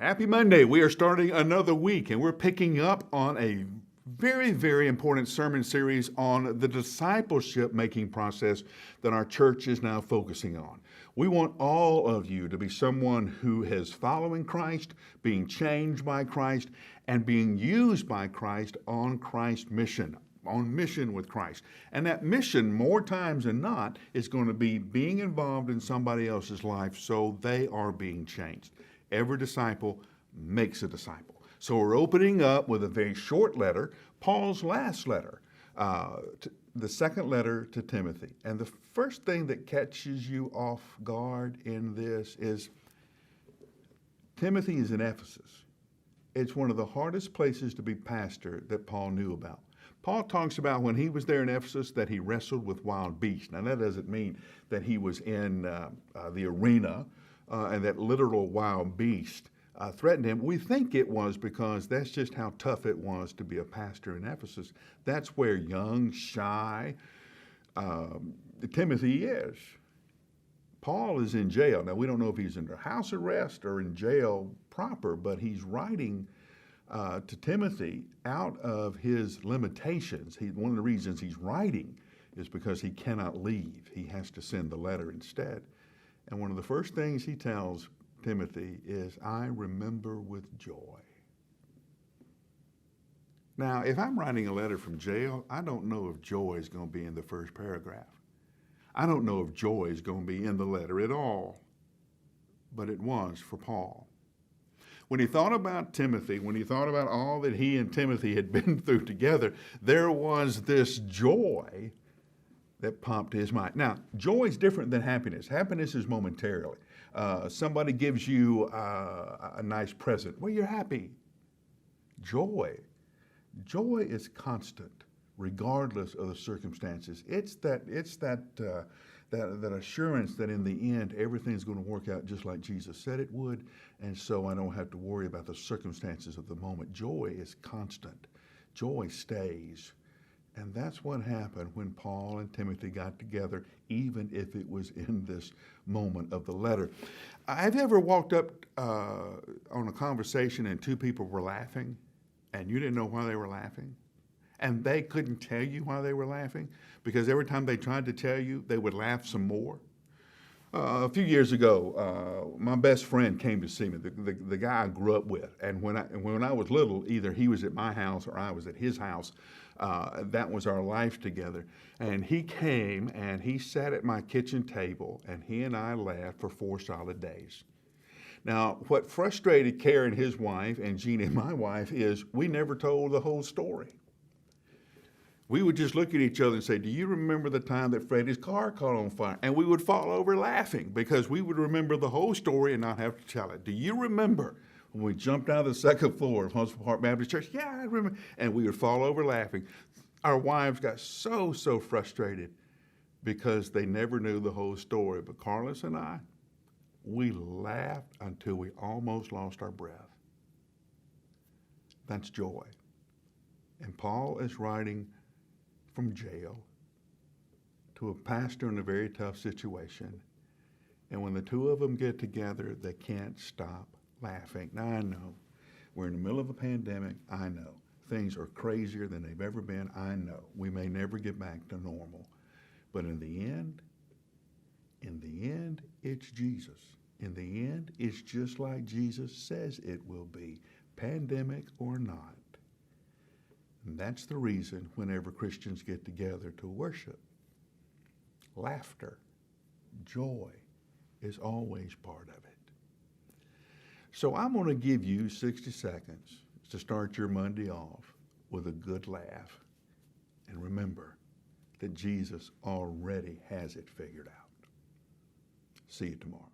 Happy Monday. We are starting another week and we're picking up on a very, very important sermon series on the discipleship making process that our church is now focusing on. We want all of you to be someone who is following Christ, being changed by Christ, and being used by Christ on Christ's mission. On mission with Christ. And that mission, more times than not, is going to be being involved in somebody else's life so they are being changed. Every disciple makes a disciple. So we're opening up with a very short letter, Paul's last letter, the second letter to Timothy. And the first thing that catches you off guard in this is Timothy is in Ephesus. It's one of the hardest places to be pastor that Paul knew about. Paul talks about when he was there in Ephesus that he wrestled with wild beasts. Now that doesn't mean that he was in the arena and that literal wild beast threatened him. We think it was because that's just how tough it was to be a pastor in Ephesus. That's where young, shy Timothy is. Paul is in jail. Now we don't know if he's under house arrest or in jail proper, but he's writing to Timothy out of his limitations. One of the reasons he's writing is because he cannot leave. He has to send the letter instead. And one of the first things he tells Timothy is, I remember with joy. Now, if I'm writing a letter from jail, I don't know if joy is going to be in the first paragraph. I don't know if joy is going to be in the letter at all. But it was for Paul. When he thought about Timothy, when he thought about all that he and Timothy had been through together, there was this joy that popped to his mind. Now, joy is different than happiness. Happiness is momentarily. Somebody gives you a nice present. Well, you're happy. Joy is constant, regardless of the circumstances. It's that assurance that in the end, everything's going to work out just like Jesus said it would, and so I don't have to worry about the circumstances of the moment. Joy is constant. Joy stays. And that's what happened when Paul and Timothy got together, even if it was in this moment of the letter. Have you ever walked up on a conversation and two people were laughing, and you didn't know why they were laughing? And they couldn't tell you why they were laughing because every time they tried to tell you, they would laugh some more. A few years ago, my best friend came to see me, the guy I grew up with. And when I was little, either he was at my house or I was at his house. That was our life together. And he came and he sat at my kitchen table and he and I laughed for 4 solid days. Now, what frustrated Karen, his wife, and Jeannie, my wife, is we never told the whole story. We would just look at each other and say, do you remember the time that Freddie's car caught on fire? And we would fall over laughing because we would remember the whole story and not have to tell it. Do you remember when we jumped out of the second floor of Huntsville Park Baptist Church? Yeah, I remember. And we would fall over laughing. Our wives got so frustrated because they never knew the whole story. But Carlos and I, we laughed until we almost lost our breath. That's joy. And Paul is writing from jail to a pastor in a very tough situation. And when the two of them get together, they can't stop laughing. Now, I know we're in the middle of a pandemic. I know things are crazier than they've ever been. I know we may never get back to normal. But in the end, it's Jesus. In the end, it's just like Jesus says it will be, pandemic or not. And that's the reason whenever Christians get together to worship, laughter, joy is always part of it. So I'm going to give you 60 seconds to start your Monday off with a good laugh. And remember that Jesus already has it figured out. See you tomorrow.